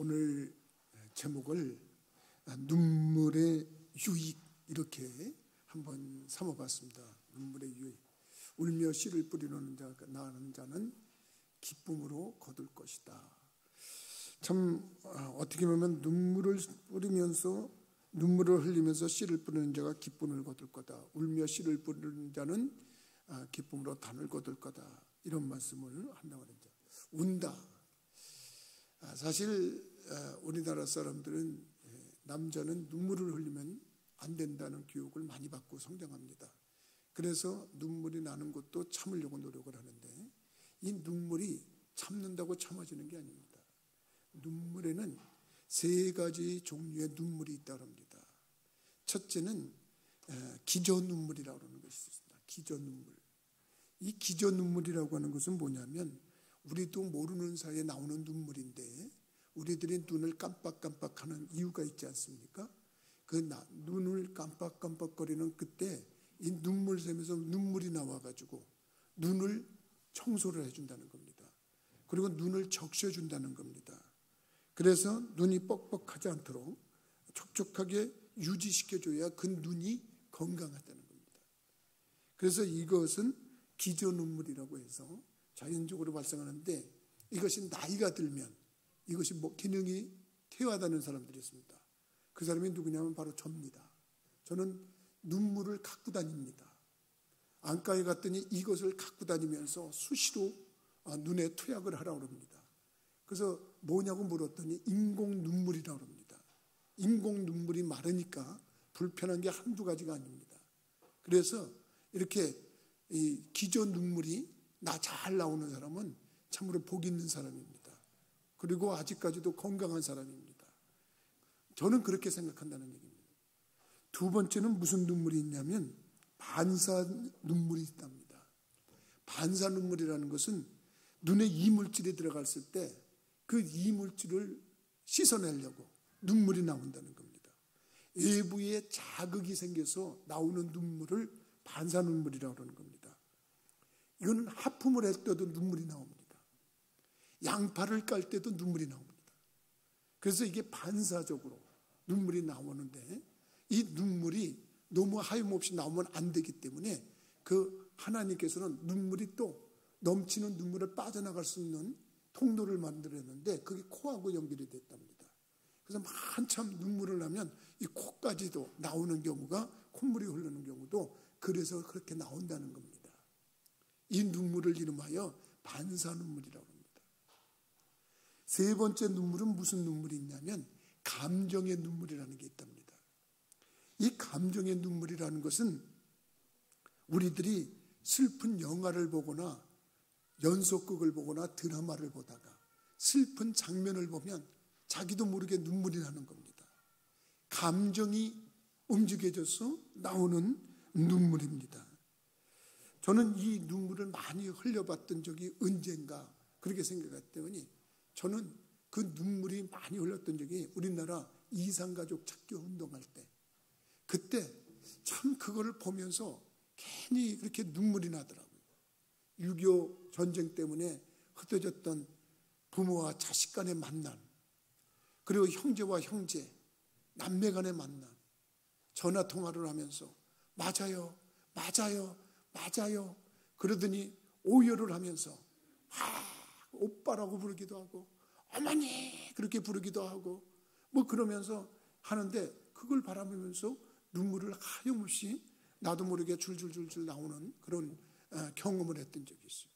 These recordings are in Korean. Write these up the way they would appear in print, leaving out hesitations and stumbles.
오늘 제목을 눈물의 유익 이렇게 한번 삼아봤습니다. 눈물의 유익. 울며 씨를 뿌리는 자가 나는 자는 기쁨으로 거둘 것이다. 참 어떻게 보면 눈물을 뿌리면서 눈물을 흘리면서 씨를 뿌리는 자가 기쁨을 거둘 거다. 울며 씨를 뿌리는 자는 기쁨으로 단을 거둘 거다. 이런 말씀을 한다고 하죠. 운다. 사실 우리나라 사람들은 남자는 눈물을 흘리면 안 된다는 교육을 많이 받고 성장합니다. 그래서 눈물이 나는 것도 참으려고 노력을 하는데 이 눈물이 참는다고 참아지는 게 아닙니다. 눈물에는 세 가지 종류의 눈물이 있다고 합니다. 첫째는 기저 눈물이라고 하는 것이 있습니다. 기저 눈물. 이 기저 눈물이라고 하는 것은 뭐냐면 우리도 모르는 사이에 나오는 눈물인데 우리들이 눈을 깜빡깜빡하는 이유가 있지 않습니까? 그 눈을 깜빡깜빡거리는 그때 이 눈물 샘에서 눈물이 나와가지고 눈을 청소를 해준다는 겁니다. 그리고 눈을 적셔준다는 겁니다. 그래서 눈이 뻑뻑하지 않도록 촉촉하게 유지시켜줘야 그 눈이 건강하다는 겁니다. 그래서 이것은 기저 눈물이라고 해서 자연적으로 발생하는데 이것이 나이가 들면 이것이 기능이 퇴화하다는 사람들이 있습니다. 그 사람이 누구냐면 바로 저입니다. 저는 눈물을 갖고 다닙니다. 안과에 갔더니 이것을 갖고 다니면서 수시로 눈에 투약을 하라고 합니다. 그래서 뭐냐고 물었더니 인공 눈물이라고 합니다. 인공 눈물이 마르니까 불편한 게 한두 가지가 아닙니다. 그래서 이렇게 이 기저 눈물이 잘 나오는 사람은 참으로 복 있는 사람입니다. 그리고 아직까지도 건강한 사람입니다. 저는 그렇게 생각한다는 얘기입니다. 두 번째는 무슨 눈물이 있냐면 반사 눈물이 있답니다. 반사 눈물이라는 것은 눈에 이물질이 들어갔을 때 그 이물질을 씻어내려고 눈물이 나온다는 겁니다. 외부에 자극이 생겨서 나오는 눈물을 반사 눈물이라고 하는 겁니다. 이거는 하품을 할 때도 눈물이 나옵니다. 양파를 깔 때도 눈물이 나옵니다. 그래서 이게 반사적으로 눈물이 나오는데 이 눈물이 너무 하염없이 나오면 안 되기 때문에 그 하나님께서는 눈물이 또 넘치는 눈물을 빠져나갈 수 있는 통로를 만들었는데 그게 코하고 연결이 됐답니다. 그래서 한참 눈물을 나면 이 코까지도 나오는 경우가 콧물이 흐르는 경우도 그래서 그렇게 나온다는 겁니다. 이 눈물을 이름하여 반사 눈물이라고 합니다. 세 번째 눈물은 무슨 눈물이 있냐면 감정의 눈물이라는 게 있답니다. 이 감정의 눈물이라는 것은 우리들이 슬픈 영화를 보거나 연속극을 보거나 드라마를 보다가 슬픈 장면을 보면 자기도 모르게 눈물이 나는 겁니다. 감정이 움직여져서 나오는 눈물입니다. 저는 이 눈물을 많이 흘려봤던 적이 언젠가 그렇게 생각했더니 저는 그 눈물이 많이 흘렀던 적이 우리나라 이산가족 찾기 운동할 때 그때 참 그거를 보면서 괜히 그렇게 눈물이 나더라고요. 6.25 전쟁 때문에 흩어졌던 부모와 자식 간의 만남, 그리고 형제와 형제, 남매 간의 만남, 전화 통화를 하면서 맞아요, 맞아요, 맞아요 그러더니 오열을 하면서 오빠라고 부르기도 하고 어머니 그렇게 부르기도 하고 뭐 그러면서 하는데 그걸 바라보면서 눈물을 하염없이 나도 모르게 줄줄줄줄 나오는 그런 경험을 했던 적이 있어요.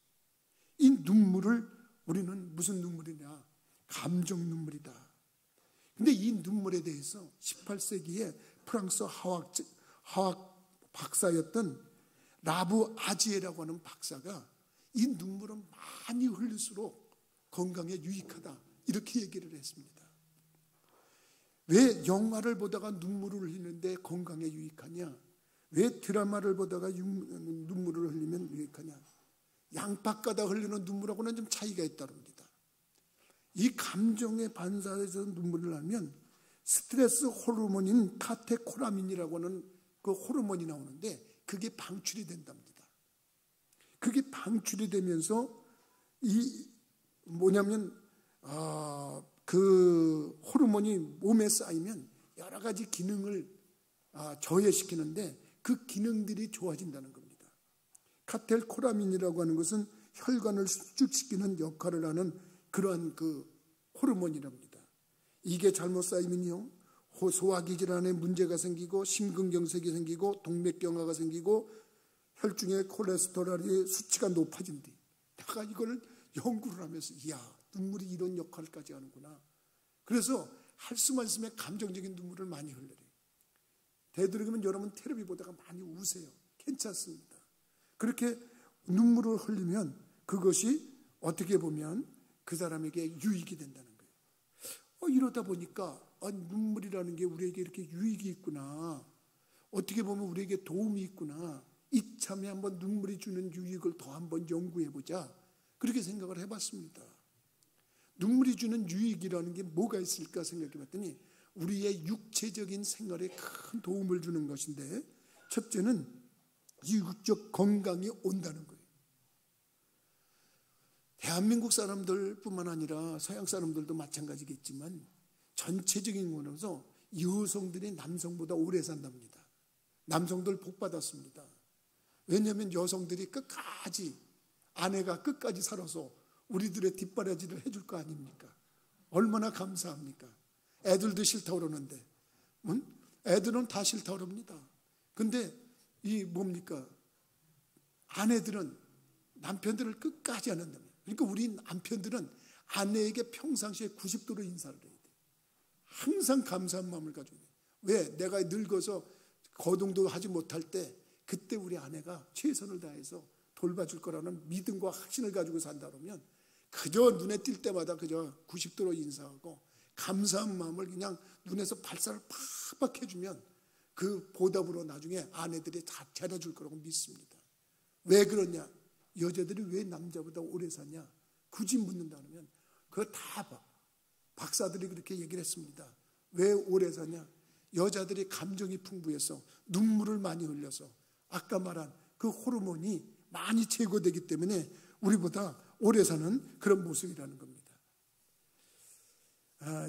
이 눈물을 우리는 무슨 눈물이냐? 감정 눈물이다. 근데 이 눈물에 대해서 18세기에 프랑스 화학 박사였던 라브 아지에라고 하는 박사가 이 눈물은 많이 흘릴수록 건강에 유익하다 이렇게 얘기를 했습니다. 왜 영화를 보다가 눈물을 흘리는데 건강에 유익하냐? 왜 드라마를 보다가 눈물을 흘리면 유익하냐? 양파 까다 흘리는 눈물하고는 좀 차이가 있다릅니다. 이 감정의 반사에서 눈물을 나면 스트레스 호르몬인 카테코라민이라고 하는 그 호르몬이 나오는데 그게 방출이 된답니다. 그게 방출이 되면서 이 뭐냐면 그 호르몬이 몸에 쌓이면 여러 가지 기능을 저해시키는데 그 기능들이 좋아진다는 겁니다. 카텔코라민이라고 하는 것은 혈관을 수축시키는 역할을 하는 그러한 그 호르몬이랍니다. 이게 잘못 쌓이면요, 소화기 질환에 문제가 생기고 심근경색이 생기고 동맥경화가 생기고 혈중의 콜레스테롤이 수치가 높아진대. 내가 이걸 연구를 하면서 이야, 눈물이 이런 역할까지 하는구나. 그래서 할 수만 있으면 감정적인 눈물을 많이 흘려요. 되도록이면 여러분 텔레비 보다가 많이 우세요. 괜찮습니다. 그렇게 눈물을 흘리면 그것이 어떻게 보면 그 사람에게 유익이 된다는 거예요. 이러다 보니까 눈물이라는 게 우리에게 이렇게 유익이 있구나. 어떻게 보면 우리에게 도움이 있구나. 이참에 한번 눈물이 주는 유익을 더 한번 연구해보자. 그렇게 생각을 해봤습니다. 눈물이 주는 유익이라는 게 뭐가 있을까 생각해봤더니 우리의 육체적인 생활에 큰 도움을 주는 것인데, 첫째는 육적 건강이 온다는 거예요. 대한민국 사람들뿐만 아니라 서양 사람들도 마찬가지겠지만 전체적인 면에서 여성들이 남성보다 오래 산답니다. 남성들 복 받았습니다. 왜냐하면 여성들이 끝까지, 아내가 끝까지 살아서 우리들의 뒷바라지를 해줄 거 아닙니까? 얼마나 감사합니까? 애들도 싫다 그러는데, 애들은 다 싫다 그럽니다. 근데 이 뭡니까? 아내들은 남편들을 끝까지 안 한답니다. 그러니까 우리 남편들은 아내에게 평상시에 90도로 인사를 해야 돼. 항상 감사한 마음을 가지고. 왜? 내가 늙어서 거동도 하지 못할 때 그때 우리 아내가 최선을 다해서 돌봐줄 거라는 믿음과 확신을 가지고 산다 그러면 그저 눈에 띌 때마다 그저 90도로 인사하고 감사한 마음을 그냥 눈에서 발사를 팍팍 해주면 그 보답으로 나중에 아내들이 다 잘해줄 거라고 믿습니다. 왜 그러냐? 여자들이 왜 남자보다 오래 사냐? 굳이 묻는다 그러면 그거 다 박사들이 그렇게 얘기를 했습니다. 왜 오래 사냐? 여자들이 감정이 풍부해서 눈물을 많이 흘려서 아까 말한 그 호르몬이 많이 제거되기 때문에 우리보다 오래 사는 그런 모습이라는 겁니다.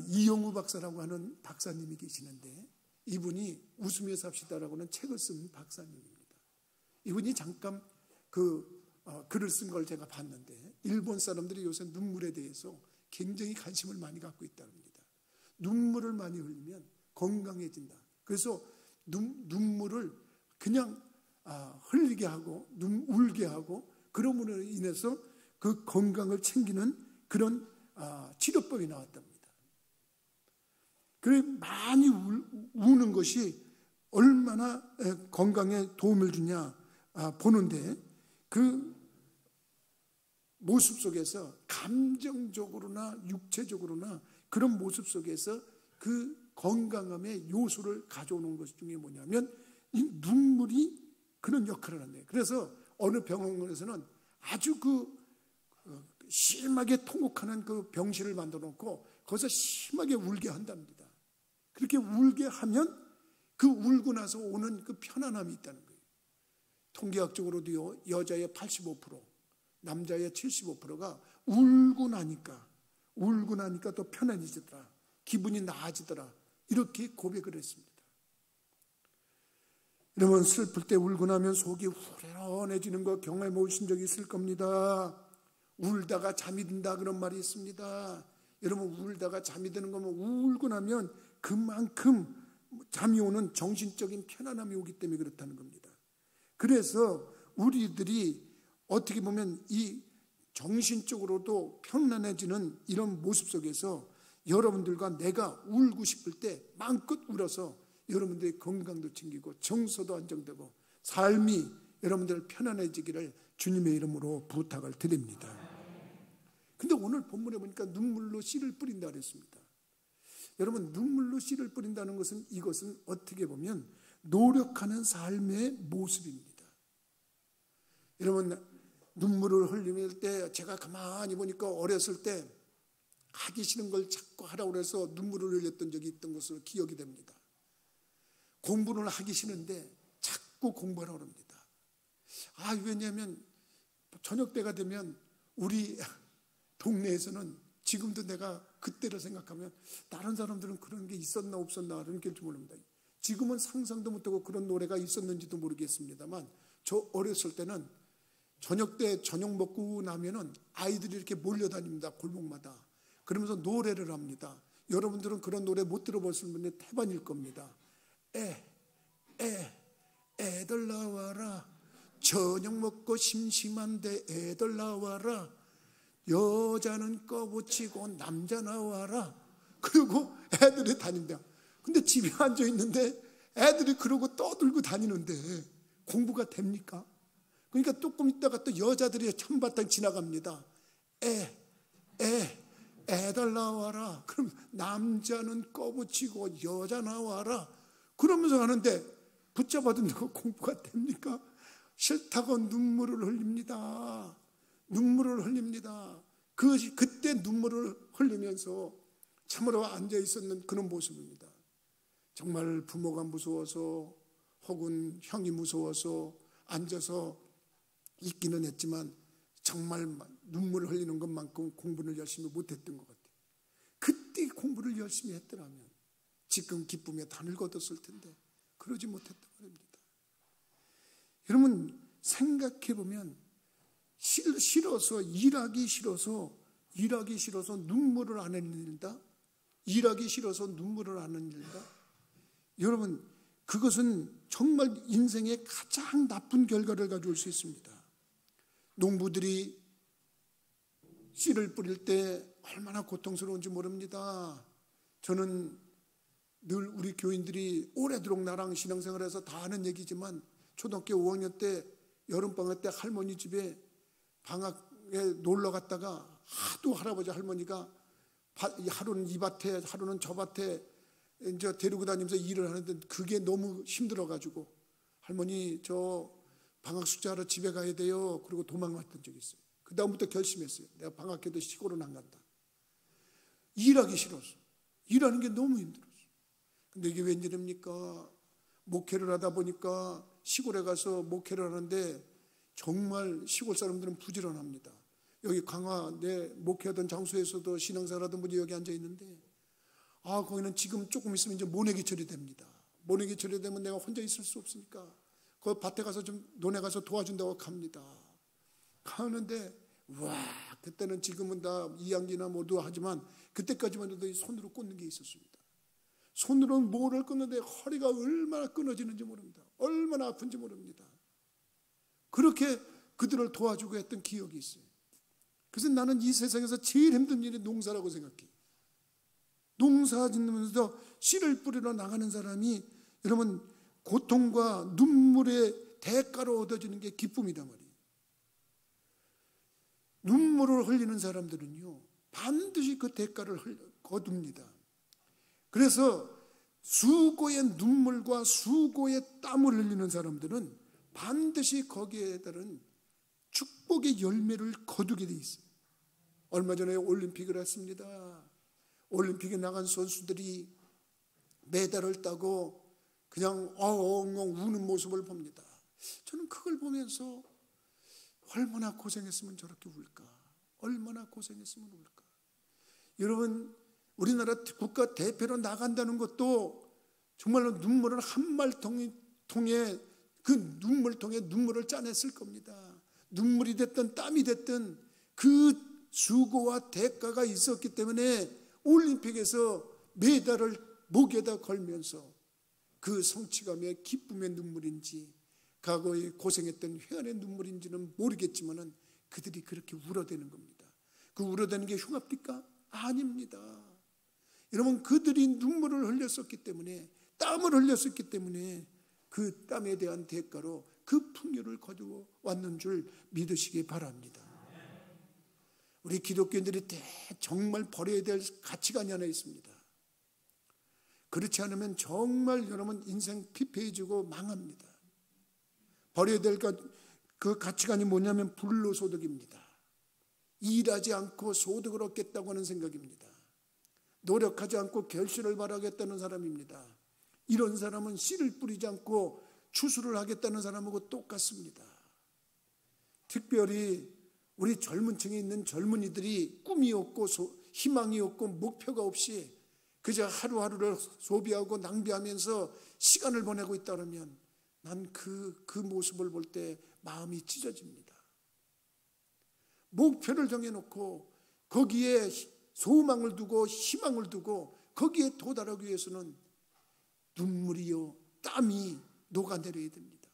이용우 박사라고 하는 박사님이 계시는데 이분이 웃으며 삽시다라고 하는 책을 쓴 박사님입니다. 이분이 잠깐 글을 쓴 걸 제가 봤는데 일본 사람들이 요새 눈물에 대해서 굉장히 관심을 많이 갖고 있다는 겁니다. 눈물을 많이 흘리면 건강해진다. 그래서 눈물을 그냥 흘리게 하고 울게 하고 그러므로 인해서 그 건강을 챙기는 그런 치료법이 나왔답니다. 그래 많이 우는 것이 얼마나 건강에 도움을 주냐 보는데 그 모습 속에서 감정적으로나 육체적으로나 그런 모습 속에서 그 건강함의 요소를 가져오는 것 중에 뭐냐면 이 눈물이 그런 역할을 한대요. 그래서 어느 병원에서는 아주 심하게 통곡하는 그 병실을 만들어 놓고 거기서 심하게 울게 한답니다. 그렇게 울게 하면 그 울고 나서 오는 그 편안함이 있다는 거예요. 통계학적으로도요, 여자의 85%, 남자의 75%가 울고 나니까 또 편안해지더라. 기분이 나아지더라. 이렇게 고백을 했습니다. 여러분 슬플 때 울고 나면 속이 후련해지는 거 경험해 보신 적이 있을 겁니다. 울다가 잠이 든다 그런 말이 있습니다. 여러분 울다가 잠이 드는 거면 울고 나면 그만큼 잠이 오는 정신적인 편안함이 오기 때문에 그렇다는 겁니다. 그래서 우리들이 어떻게 보면 이 정신적으로도 편안해지는 이런 모습 속에서 여러분들과 내가 울고 싶을 때 마음껏 울어서 여러분들의 건강도 챙기고 정서도 안정되고 삶이 여러분들 편안해지기를 주님의 이름으로 부탁을 드립니다. 근데 오늘 본문에 보니까 눈물로 씨를 뿌린다 그랬습니다. 여러분 눈물로 씨를 뿌린다는 것은 이것은 어떻게 보면 노력하는 삶의 모습입니다. 여러분 눈물을 흘릴 때 제가 가만히 보니까 어렸을 때 하기 싫은 걸 자꾸 하라고 해서 눈물을 흘렸던 적이 있던 것으로 기억이 됩니다. 공부를 하기 싫은데 자꾸 공부하라고 합니다. 왜냐하면 저녁 때가 되면 우리 동네에서는 지금도 내가 그때를 생각하면 다른 사람들은 그런 게 있었나 없었나 그런 줄 모릅니다. 지금은 상상도 못하고 그런 노래가 있었는지도 모르겠습니다만 저 어렸을 때는 저녁 때 저녁 먹고 나면은 아이들이 이렇게 몰려다닙니다. 골목마다. 그러면서 노래를 합니다. 여러분들은 그런 노래 못 들어보신 분이 태반일 겁니다. 애들 나와라. 저녁 먹고 심심한데 애들 나와라. 여자는 꺼붙이고 남자 나와라. 그리고 애들이 다닌다. 근데 집에 앉아 있는데 애들이 그러고 떠들고 다니는데 공부가 됩니까? 그러니까 조금 있다가 또 여자들이 천바탕 지나갑니다. 애들 나와라. 그럼 남자는 꺼붙이고 여자 나와라. 그러면서 하는데 붙잡아둔다고 공부가 됩니까? 싫다고 눈물을 흘립니다. 눈물을 흘립니다. 그때 눈물을 흘리면서 참으로 앉아있었는 그런 모습입니다. 정말 부모가 무서워서 혹은 형이 무서워서 앉아서 있기는 했지만 정말 눈물을 흘리는 것만큼 공부를 열심히 못했던 것 같아요. 그때 공부를 열심히 했더라면 지금 기쁨에 단을 거뒀을 텐데 그러지 못했단 말입니다. 여러분 생각해 보면 싫어서 일하기 싫어서 눈물을 안 흘린다? 일하기 싫어서 눈물을 안 흘린다? 여러분 그것은 정말 인생의 가장 나쁜 결과를 가져올 수 있습니다. 농부들이 씨를 뿌릴 때 얼마나 고통스러운지 모릅니다. 저는 늘 우리 교인들이 오래도록 나랑 신앙생활해서 다 아는 얘기지만 초등학교 5학년 때 여름방학 때 할머니 집에 방학에 놀러 갔다가 하도 할아버지 할머니가 하루는 이 밭에 하루는 저 밭에 이제 데리고 다니면서 일을 하는데 그게 너무 힘들어가지고 할머니 저 방학 숙제하러 집에 가야 돼요. 그리고 도망갔던 적이 있어요. 그 다음부터 결심했어요. 내가 방학해도 시골은 안 간다. 일하기 싫어서. 일하는 게 너무 힘들었어. 근데 이게 웬일입니까? 목회를 하다 보니까 시골에 가서 목회를 하는데 정말 시골 사람들은 부지런합니다. 여기 강화 내 목회하던 장소에서도 신앙생활 하던 분이 여기 앉아 있는데 거기는 지금 조금 있으면 이제 모내기철이 됩니다. 모내기철이 되면 내가 혼자 있을 수 없으니까 그 밭에 가서 좀 논에 가서 도와준다고 갑니다. 가는데 와 그때는 지금은 다 이양기나 모두 하지만 그때까지만 해도 손으로 꽂는 게 있었습니다. 손으로 뭐를 끊는데 허리가 얼마나 끊어지는지 모릅니다. 얼마나 아픈지 모릅니다. 그렇게 그들을 도와주고 했던 기억이 있어요. 그래서 나는 이 세상에서 제일 힘든 일이 농사라고 생각해요. 농사 짓는면서 씨를 뿌리러 나가는 사람이 여러분 고통과 눈물의 대가로 얻어지는 게 기쁨이란 말이에요. 눈물을 흘리는 사람들은요 반드시 그 대가를 거둡니다. 그래서 수고의 눈물과 수고의 땀을 흘리는 사람들은 반드시 거기에 따른 축복의 열매를 거두게 돼 있어요. 얼마 전에 올림픽을 했습니다. 올림픽에 나간 선수들이 메달을 따고 그냥 엉엉 우는 모습을 봅니다. 저는 그걸 보면서 얼마나 고생했으면 저렇게 울까? 얼마나 고생했으면 울까? 여러분 우리나라 국가 대표로 나간다는 것도 정말로 눈물을 한 말통에 그 눈물통에 눈물을 짜냈을 겁니다. 눈물이 됐든 땀이 됐든 그 수고와 대가가 있었기 때문에 올림픽에서 메달을 목에다 걸면서 그 성취감의 기쁨의 눈물인지 과거에 고생했던 회한의 눈물인지는 모르겠지만 그들이 그렇게 울어대는 겁니다. 그 울어대는 게 흉합니까? 아닙니다. 여러분 그들이 눈물을 흘렸었기 때문에 땀을 흘렸었기 때문에 그 땀에 대한 대가로 그 풍요를 거두어 왔는 줄 믿으시기 바랍니다. 우리 기독교인들이 정말 버려야 될 가치관이 하나 있습니다. 그렇지 않으면 정말 여러분 인생 피폐해지고 망합니다. 버려야 될 그 가치관이 뭐냐면 불로소득입니다. 일하지 않고 소득을 얻겠다고 하는 생각입니다. 노력하지 않고 결실을 발하겠다는 사람입니다. 이런 사람은 씨를 뿌리지 않고 추수를 하겠다는 사람하고 똑같습니다. 특별히 우리 젊은 층에 있는 젊은이들이 꿈이 없고 희망이 없고 목표가 없이 그저 하루하루를 소비하고 낭비하면서 시간을 보내고 있다 그러면 난 그 모습을 볼 때 마음이 찢어집니다. 목표를 정해놓고 거기에 소망을 두고 희망을 두고 거기에 도달하기 위해서는 눈물이요 땀이 녹아내려야 됩니다.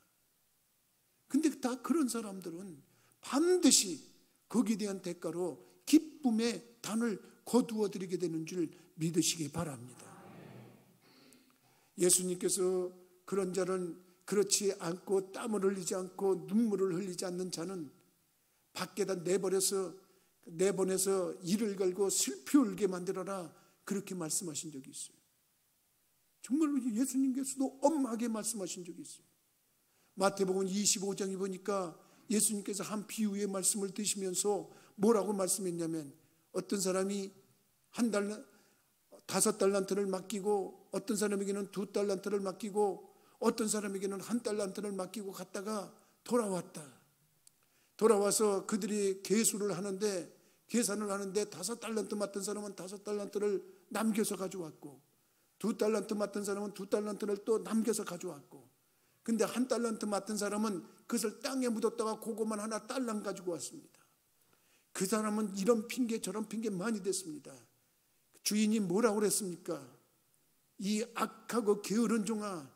근데 다 그런 사람들은 반드시 거기에 대한 대가로 기쁨의 단을 거두어 드리게 되는 줄 믿으시기 바랍니다. 예수님께서 그런 자는 그렇지 않고 땀을 흘리지 않고 눈물을 흘리지 않는 자는 밖에다 내보내서 이를 걸고 슬피 울게 만들어라, 그렇게 말씀하신 적이 있어요. 정말로 예수님께서도 엄하게 말씀하신 적이 있어요. 마태복음 25장에 보니까 예수님께서 한 비유의 말씀을 드시면서 뭐라고 말씀했냐면, 어떤 사람이 5달란트를 맡기고 어떤 사람에게는 2달란트를 맡기고 어떤 사람에게는 1달란트를 맡기고 갔다가 돌아와서 그들이 계산을 하는데 5달란트 맡은 사람은 5달란트를 남겨서 가져왔고 2달란트 맡은 사람은 2달란트를 또 남겨서 가져왔고, 근데 1달란트 맡은 사람은 그것을 땅에 묻었다가 그것만 하나 딸랑 가지고 왔습니다. 그 사람은 이런 핑계 저런 핑계 많이 됐습니다. 주인이 뭐라고 그랬습니까? 이 악하고 게으른 종아,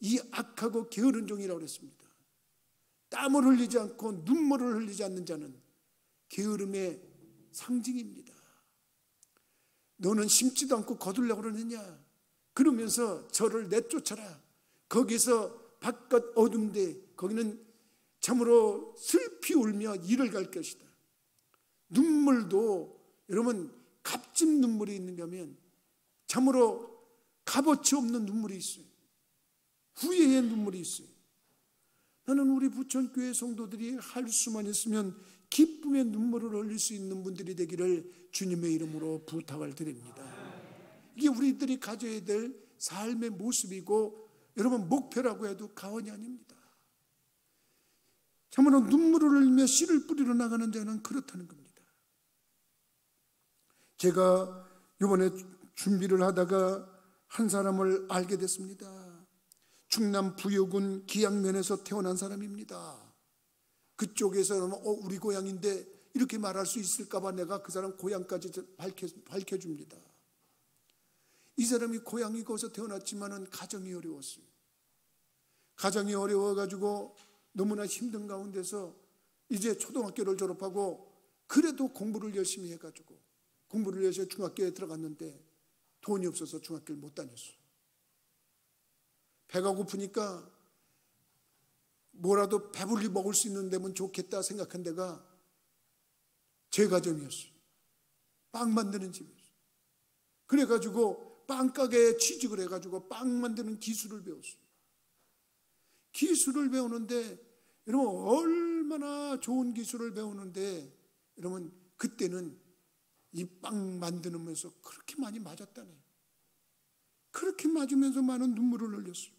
이 악하고 게으른 종이라고 그랬습니다. 땀을 흘리지 않고 눈물을 흘리지 않는 자는 게으름의 상징입니다. 너는 심지도 않고 거두려고 그러느냐? 그러면서 저를 내쫓아라. 거기서 바깥 어둠데 거기는 참으로 슬피 울며 이를 갈 것이다. 눈물도 여러분 값진 눈물이 있는가 하면 참으로 값어치 없는 눈물이 있어요. 후회의 눈물이 있어요. 나는 우리 부천교회 성도들이 할 수만 있으면 기쁨의 눈물을 흘릴 수 있는 분들이 되기를 주님의 이름으로 부탁을 드립니다. 이게 우리들이 가져야 될 삶의 모습이고 여러분 목표라고 해도 과언이 아닙니다. 참으로 눈물을 흘리며 씨를 뿌리러 나가는 자는 그렇다는 겁니다. 제가 이번에 준비를 하다가 한 사람을 알게 됐습니다. 충남 부여군 기양면에서 태어난 사람입니다. 그쪽에서는 우리 고향인데 이렇게 말할 수 있을까 봐 내가 그 사람 고향까지 밝혀줍니다. 이 사람이 고향이 거기서 태어났지만은 가정이 어려웠어요. 가정이 어려워가지고 너무나 힘든 가운데서 이제 초등학교를 졸업하고 그래도 공부를 열심히 해가지고 공부를 열심히 중학교에 들어갔는데 돈이 없어서 중학교를 못 다녔어요. 배가 고프니까 뭐라도 배불리 먹을 수 있는 데면 좋겠다 생각한 데가 제과점이었어요. 빵 만드는 집이었어요. 그래가지고 빵가게에 취직을 해가지고 빵 만드는 기술을 배웠어요. 기술을 배우는데 여러분 얼마나 좋은 기술을 배우는데 여러분 그때는 이 빵 만드면서 그렇게 많이 맞았다네. 그렇게 맞으면서 많은 눈물을 흘렸어요.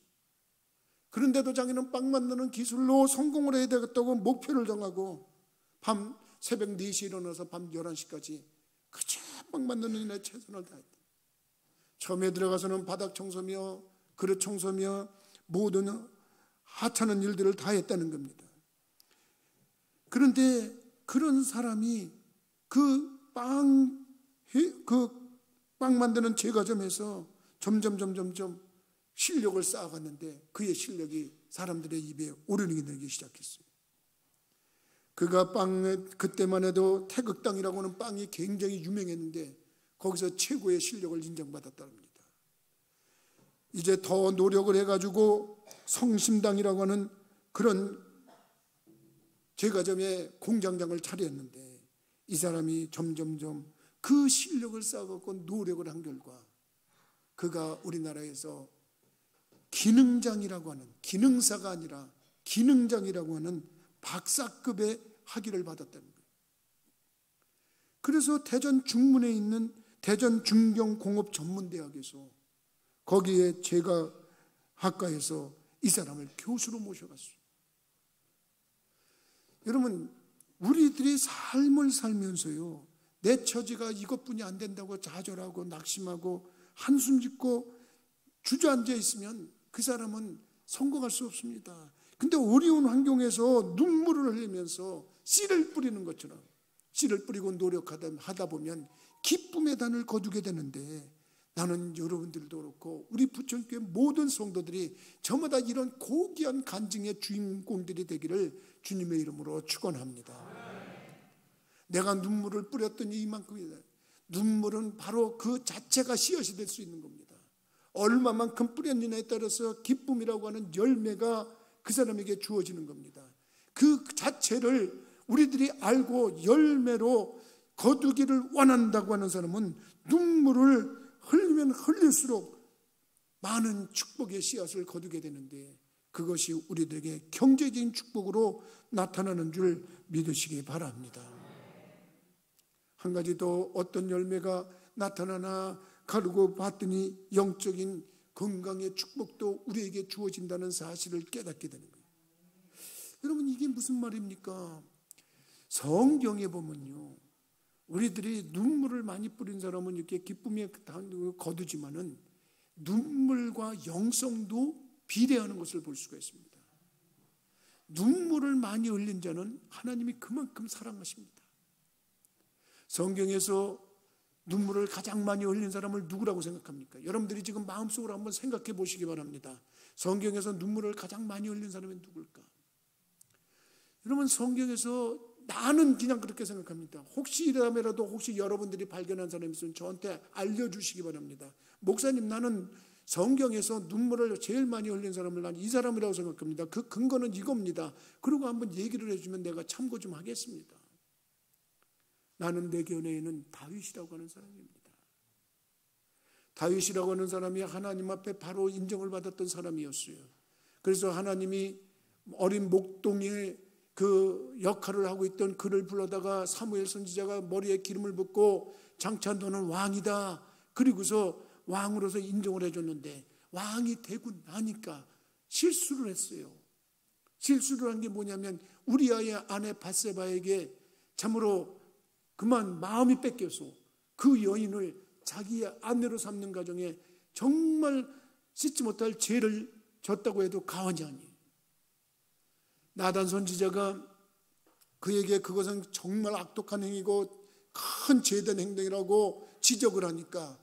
그런데도 자기는 빵 만드는 기술로 성공을 해야 되겠다고 목표를 정하고 밤 새벽 4시에 일어나서 밤 11시까지 그저 빵 만드는 일에 최선을 다했다. 처음에 들어가서는 바닥 청소며 그릇 청소며 모든 하찮은 일들을 다 했다는 겁니다. 그런데 그런 사람이 그 빵 만드는 제과점에서 점점 실력을 쌓아갔는데 그의 실력이 사람들의 입에 오르내기 되기 시작했어요. 그가 그때만 해도 태극당이라고 하는 빵이 굉장히 유명했는데 거기서 최고의 실력을 인정받았다는 겁니다. 이제 더 노력을 해가지고 성심당이라고 하는 그런 제과점에 공장장을 차렸는데 이 사람이 점점점 그 실력을 쌓아갖고 노력을 한 결과 그가 우리나라에서 기능장이라고 하는, 기능사가 아니라 기능장이라고 하는 박사급의 학위를 받았다는 거예요. 그래서 대전 중문에 있는 대전 중경공업전문대학에서 거기에 제과학과에서 이 사람을 교수로 모셔갔어요. 여러분 우리들이 삶을 살면서요 내 처지가 이것뿐이 안 된다고 좌절하고 낙심하고 한숨 짓고 주저앉아 있으면 그 사람은 성공할 수 없습니다. 근데 어려운 환경에서 눈물을 흘리면서 씨를 뿌리는 것처럼 씨를 뿌리고 노력하다 보면 기쁨의 단을 거두게 되는데, 나는 여러분들도 그렇고 우리 부천교회 모든 성도들이 저마다 이런 고귀한 간증의 주인공들이 되기를 주님의 이름으로 축원합니다. 내가 눈물을 뿌렸더니 이만큼이다. 눈물은 바로 그 자체가 씨앗이 될 수 있는 겁니다. 얼마만큼 뿌렸느냐에 따라서 기쁨이라고 하는 열매가 그 사람에게 주어지는 겁니다. 그 자체를 우리들이 알고 열매로 거두기를 원한다고 하는 사람은 눈물을 흘리면 흘릴수록 많은 축복의 씨앗을 거두게 되는데, 그것이 우리들에게 경제적인 축복으로 나타나는 줄 믿으시기 바랍니다. 한 가지 더 어떤 열매가 나타나나 가르고 봤더니 영적인 건강의 축복도 우리에게 주어진다는 사실을 깨닫게 되는 거예요. 여러분, 이게 무슨 말입니까? 성경에 보면요, 우리들이 눈물을 많이 뿌린 사람은 이렇게 기쁨에 거두지만은 눈물과 영성도 비례하는 것을 볼 수가 있습니다. 눈물을 많이 흘린 자는 하나님이 그만큼 사랑하십니다. 성경에서 눈물을 가장 많이 흘린 사람을 누구라고 생각합니까? 여러분들이 지금 마음속으로 한번 생각해 보시기 바랍니다. 성경에서 눈물을 가장 많이 흘린 사람이 누굴까? 여러분, 성경에서 나는 그냥 그렇게 생각합니다. 혹시라도 혹시 여러분들이 발견한 사람이 있으면 저한테 알려주시기 바랍니다. 목사님, 나는 성경에서 눈물을 제일 많이 흘린 사람을 난 이 사람이라고 생각합니다. 그 근거는 이겁니다. 그리고 한번 얘기를 해주면 내가 참고 좀 하겠습니다. 나는 내 견해에는 다윗이라고 하는 사람입니다. 다윗이라고 하는 사람이 하나님 앞에 바로 인정을 받았던 사람이었어요. 그래서 하나님이 어린 목동이의 그 역할을 하고 있던 그를 불러다가 사무엘 선지자가 머리에 기름을 붓고 장차 너는 왕이다. 그리고서 왕으로서 인정을 해줬는데, 왕이 되고 나니까 실수를 했어요. 실수를 한 게 뭐냐면 우리아의 아내 밧세바에게 참으로 그만 마음이 뺏겨서 그 여인을 자기의 아내로 삼는 가정에 정말 씻지 못할 죄를 졌다고 해도 과언이 아니에요. 나단 선지자가 그에게 그것은 정말 악독한 행위고 큰 죄된 행동이라고 지적을 하니까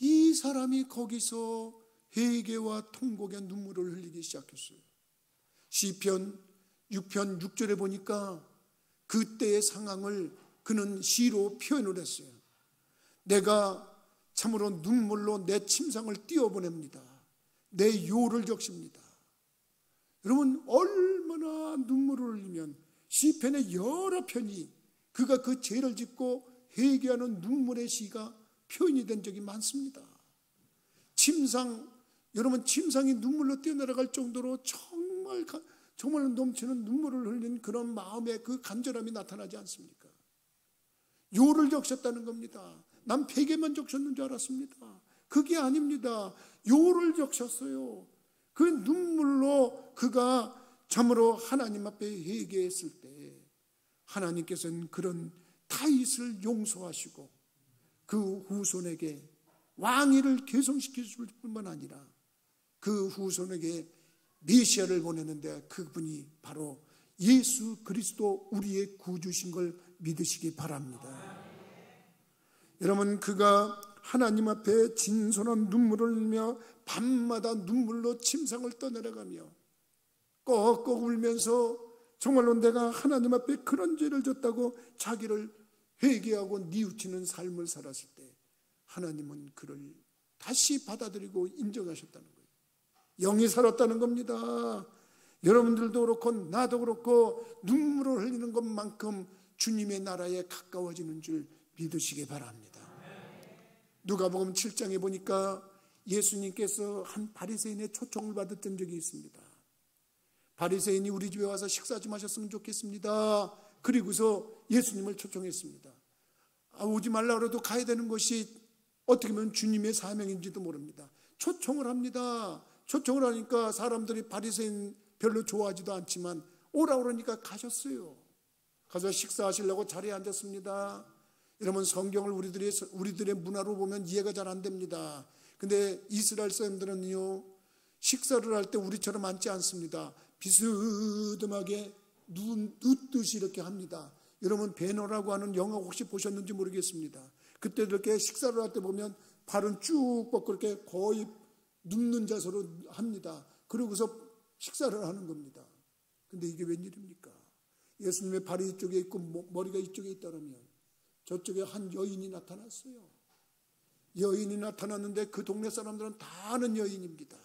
이 사람이 거기서 회개와 통곡의 눈물을 흘리기 시작했어요. 시편 6편 6절에 보니까 그때의 상황을 그는 시로 표현을 했어요. 내가 참으로 눈물로 내 침상을 띄워보냅니다. 내 요를 적십니다. 여러분, 얼마나 눈물을 흘리면 시편의 여러 편이 그가 그 죄를 짓고 회개하는 눈물의 시가 표현이 된 적이 많습니다. 침상, 여러분, 침상이 눈물로 뛰어내려갈 정도로 정말 넘치는 눈물을 흘린 그런 마음의 그 간절함이 나타나지 않습니까? 요를 적셨다는 겁니다. 난 베개만 적셨는 줄 알았습니다. 그게 아닙니다. 요를 적셨어요. 그 눈물로 그가 참으로 하나님 앞에 회개했을 때 하나님께서는 그런 다윗을 용서하시고 그 후손에게 왕위를 계승시킬 뿐만 아니라 그 후손에게 메시아를 보내는데 그분이 바로 예수 그리스도 우리의 구주신 걸 믿으시기 바랍니다. 여러분, 그가 하나님 앞에 진솔한 눈물을 흘리며 밤마다 눈물로 침상을 떠내려가며 꺽꺽 울면서 정말로 내가 하나님 앞에 그런 죄를 졌다고 자기를 회개하고 뉘우치는 삶을 살았을 때 하나님은 그를 다시 받아들이고 인정하셨다는 거예요. 영이 살았다는 겁니다. 여러분들도 그렇고 나도 그렇고 눈물을 흘리는 것만큼 주님의 나라에 가까워지는 줄 믿으시기 바랍니다. 누가복음 7장에 보니까 예수님께서 한 바리새인의 초청을 받았던 적이 있습니다. 바리새인이 우리 집에 와서 식사 좀 하셨으면 좋겠습니다. 그리고서 예수님을 초청했습니다. 오지 말라 그래도 가야 되는 것이 어떻게 보면 주님의 사명인지도 모릅니다. 초청을 합니다. 초청을 하니까 사람들이 바리새인 별로 좋아하지도 않지만 오라 그러니까 가셨어요. 가서 식사하시려고 자리에 앉았습니다. 여러분, 성경을 우리들의 문화로 보면 이해가 잘 안 됩니다. 근데 이스라엘 사람들은요, 식사를 할 때 우리처럼 앉지 않습니다. 비스듬하게 눕듯이 이렇게 합니다. 여러분, 배너라고 하는 영화 혹시 보셨는지 모르겠습니다. 그때 이렇게 식사를 할 때 보면 발은 쭉 뻗고 이렇게 거의 눕는 자세로 합니다. 그러고서 식사를 하는 겁니다. 근데 이게 웬일입니까? 예수님의 발이 이쪽에 있고 머리가 이쪽에 있다면 저쪽에 한 여인이 나타났어요. 여인이 나타났는데 그 동네 사람들은 다 아는 여인입니다.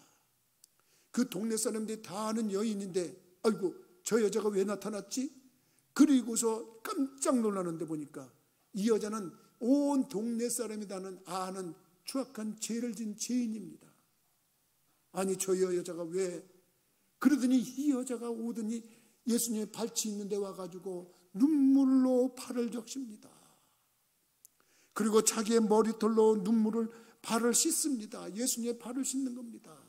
그 동네 사람들이 다 아는 여인인데, 아이고, 저 여자가 왜 나타났지? 그리고서 깜짝 놀라는데 보니까 이 여자는 온 동네 사람이 다는 아는 추악한 죄를 진 죄인입니다. 아니, 저 여자가 왜? 그러더니 이 여자가 오더니 예수님의 발치 있는 데 와가지고 눈물로 발을 적십니다. 그리고 자기의 머리털로 발을 씻습니다. 예수님의 발을 씻는 겁니다.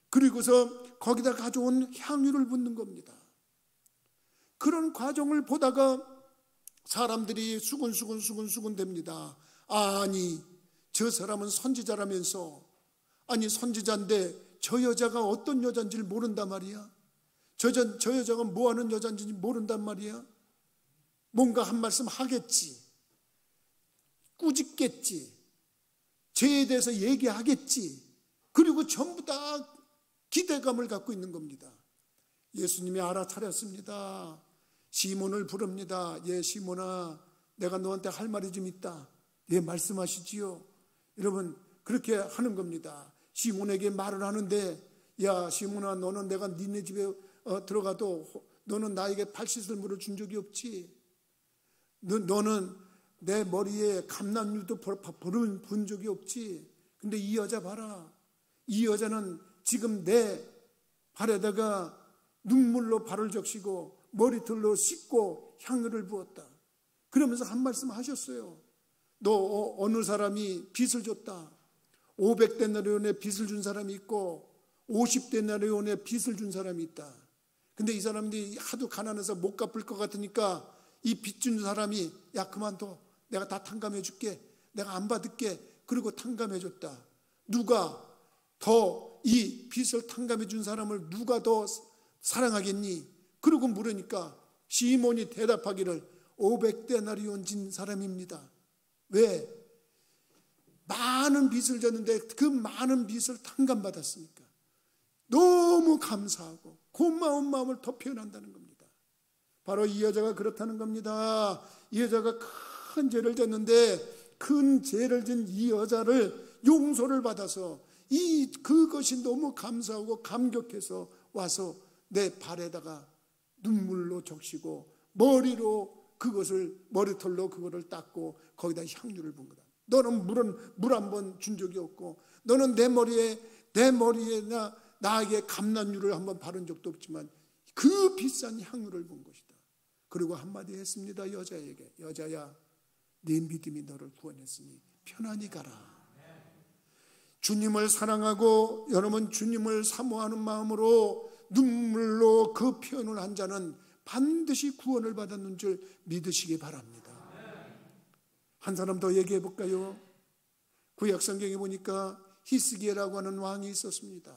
그리고서 거기다 가져온 향유를 붓는 겁니다. 그런 과정을 보다가 사람들이 수군수군 됩니다. 아니, 저 사람은 선지자라면서, 아니 선지자인데 저 여자가 어떤 여자인지를 모른단 말이야. 저 여자가 뭐하는 여자인지 모른단 말이야. 뭔가 한 말씀 하겠지, 꾸짖겠지, 죄에 대해서 얘기하겠지. 그리고 전부 다 기대감을 갖고 있는 겁니다. 예수님이 알아차렸습니다. 시몬을 부릅니다. 예, 시몬아, 내가 너한테 할 말이 좀 있다. 예, 말씀하시지요. 여러분, 그렇게 하는 겁니다. 시몬에게 말을 하는데, 야 시몬아, 너는 내가 니네 집에 들어가도 너는 나에게 발 씻을 물을 준 적이 없지. 너는 내 머리에 감람유도 부은 적이 없지. 근데 이 여자 봐라. 이 여자는 지금 내 발에다가 눈물로 발을 적시고 머리털로 씻고 향유를 부었다. 그러면서 한 말씀 하셨어요. 너 어느 사람이 빚을 줬다. 500데나리온의 빚을 준 사람이 있고 50데나리온의 빚을 준 사람이 있다. 근데 이 사람들이 하도 가난해서 못 갚을 것 같으니까 이 빚 준 사람이, 야 그만둬, 내가 다 탕감해 줄게, 내가 안 받을게. 그리고 탕감해 줬다. 누가 더 이 빚을 탕감해 준 사람을 누가 더 사랑하겠니? 그러고 물으니까 시몬이 대답하기를 500데나리온 진 사람입니다. 왜? 많은 빚을 졌는데 그 많은 빚을 탕감받았으니까 너무 감사하고 고마운 마음을 더 표현한다는 겁니다. 바로 이 여자가 그렇다는 겁니다. 이 여자가 큰 죄를 졌는데 큰 죄를 진 이 여자를 용서를 받아서 그것이 너무 감사하고 감격해서 와서 내 발에다가 눈물로 적시고 머리털로 그거를 닦고 거기다 향유를 붓는 거다. 너는 물 한 번 준 적이 없고, 너는 내 머리에나 나에게 감람유를 한번 바른 적도 없지만 그 비싼 향유를 본 것이다. 그리고 한마디 했습니다. 여자에게, 여자야, 네 믿음이 너를 구원했으니 편안히 가라. 주님을 사랑하고 여러분 주님을 사모하는 마음으로 눈물로 그 표현을 한 자는 반드시 구원을 받았는 줄 믿으시기 바랍니다. 한 사람 더 얘기해 볼까요? 구약 성경에 보니까 히스기야라고 하는 왕이 있었습니다.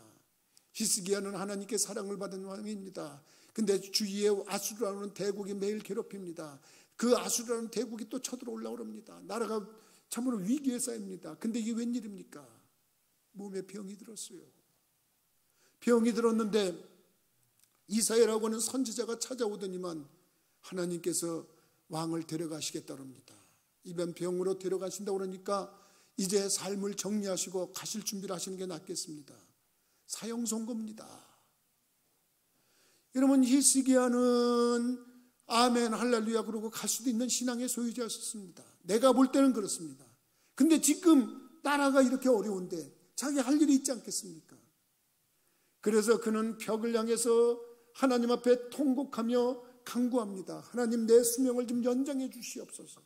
히스기야는 하나님께 사랑을 받은 왕입니다. 근데 주위에 아수르라는 대국이 매일 괴롭힙니다. 그 아수르라는 대국이 또 쳐들어올라고 합니다. 나라가 참으로 위기에 쌓입니다. 근데 이게 웬일입니까? 몸에 병이 들었어요. 병이 들었는데 이사야라고 하는 선지자가 찾아오더니만 하나님께서 왕을 데려가시겠다고 합니다. 이번 병으로 데려가신다고 그러니까 이제 삶을 정리하시고 가실 준비를 하시는 게 낫겠습니다. 사형 선고입니다. 여러분, 히스기야는 아멘 할렐루야 그러고 갈 수도 있는 신앙의 소유자였습니다. 내가 볼 때는 그렇습니다. 근데 지금 나라가 이렇게 어려운데 자기 할 일이 있지 않겠습니까? 그래서 그는 벽을 향해서 하나님 앞에 통곡하며 간구합니다. 하나님, 내 수명을 좀 연장해 주시옵소서.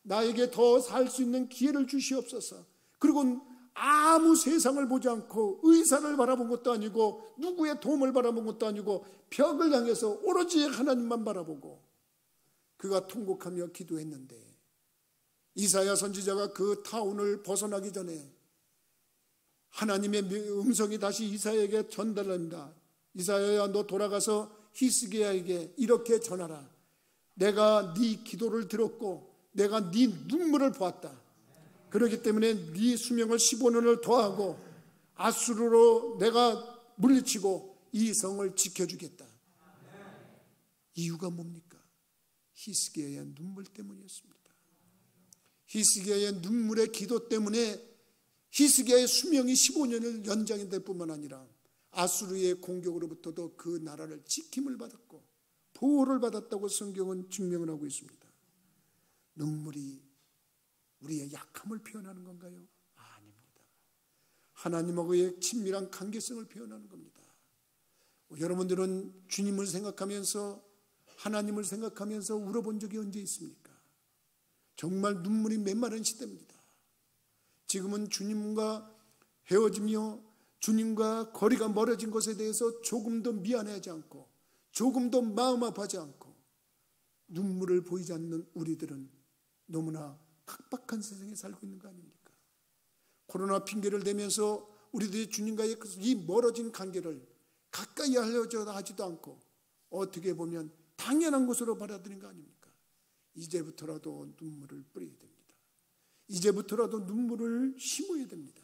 나에게 더 살 수 있는 기회를 주시옵소서. 그리고 아무 세상을 보지 않고 의사를 바라본 것도 아니고 누구의 도움을 바라본 것도 아니고 벽을 향해서 오로지 하나님만 바라보고 그가 통곡하며 기도했는데 이사야 선지자가 그 타운을 벗어나기 전에 하나님의 음성이 다시 이사야에게 전달됩니다. 이사야야, 너 돌아가서 히스기야에게 이렇게 전하라. 내가 네 기도를 들었고 내가 네 눈물을 보았다. 그렇기 때문에 네 수명을 15년을 더하고 아수르로 내가 물리치고 이 성을 지켜주겠다. 이유가 뭡니까? 히스기야의 눈물 때문이었습니다. 히스기야의 눈물의 기도 때문에 히스기야의 수명이 15년을 연장이 될 뿐만 아니라 아수르의 공격으로부터도 그 나라를 지킴을 받았고 보호를 받았다고 성경은 증명을 하고 있습니다. 눈물이 우리의 약함을 표현하는 건가요? 아닙니다. 하나님하고의 친밀한 관계성을 표현하는 겁니다. 여러분들은 주님을 생각하면서 하나님을 생각하면서 울어본 적이 언제 있습니까? 정말 눈물이 메마른 시대입니다. 지금은 주님과 헤어지며 주님과 거리가 멀어진 것에 대해서 조금도 미안해하지 않고 조금도 마음 아파하지 않고 눈물을 보이지 않는 우리들은 너무나 각박한 세상에 살고 있는 거 아닙니까? 코로나 핑계를 대면서 우리들이 주님과의 이 멀어진 관계를 가까이 하려고 하지도 않고 어떻게 보면 당연한 것으로 받아들인 거 아닙니까? 이제부터라도 눈물을 뿌려야 됩니다. 이제부터라도 눈물을 심어야 됩니다.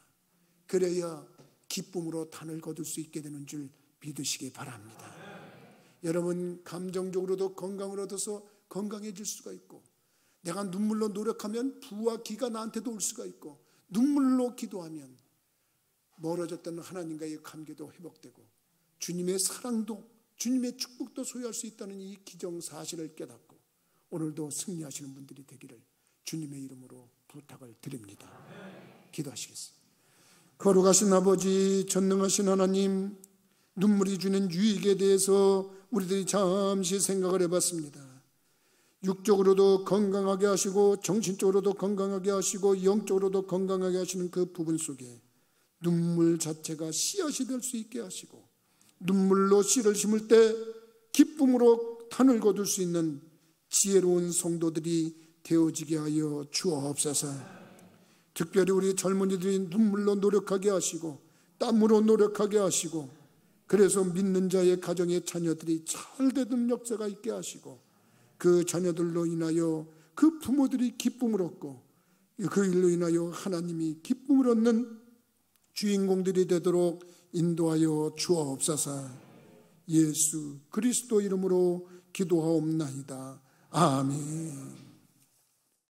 그래야 기쁨으로 단을 거둘 수 있게 되는 줄 믿으시기 바랍니다. 여러분, 감정적으로도 건강을 얻어서 건강해질 수가 있고, 내가 눈물로 노력하면 부와 기가 나한테도 올 수가 있고, 눈물로 기도하면 멀어졌던 하나님과의 관계도 회복되고 주님의 사랑도 주님의 축복도 소유할 수 있다는 이 기정사실을 깨닫고 오늘도 승리하시는 분들이 되기를 주님의 이름으로 부탁을 드립니다. 기도하시겠습니다. 거룩하신 아버지, 전능하신 하나님, 눈물이 주는 유익에 대해서 우리들이 잠시 생각을 해봤습니다. 육적으로도 건강하게 하시고 정신적으로도 건강하게 하시고 영적으로도 건강하게 하시는 그 부분 속에 눈물 자체가 씨앗이 될 수 있게 하시고 눈물로 씨를 심을 때 기쁨으로 탄을 거둘 수 있는 지혜로운 성도들이 되어지게 하여 주옵소서. 특별히 우리 젊은이들이 눈물로 노력하게 하시고 땀으로 노력하게 하시고 그래서 믿는 자의 가정의 자녀들이 잘 되는 역사가 있게 하시고 그 자녀들로 인하여 그 부모들이 기쁨을 얻고 그 일로 인하여 하나님이 기쁨을 얻는 주인공들이 되도록 인도하여 주옵소서. 예수 그리스도 이름으로 기도하옵나이다. 아멘.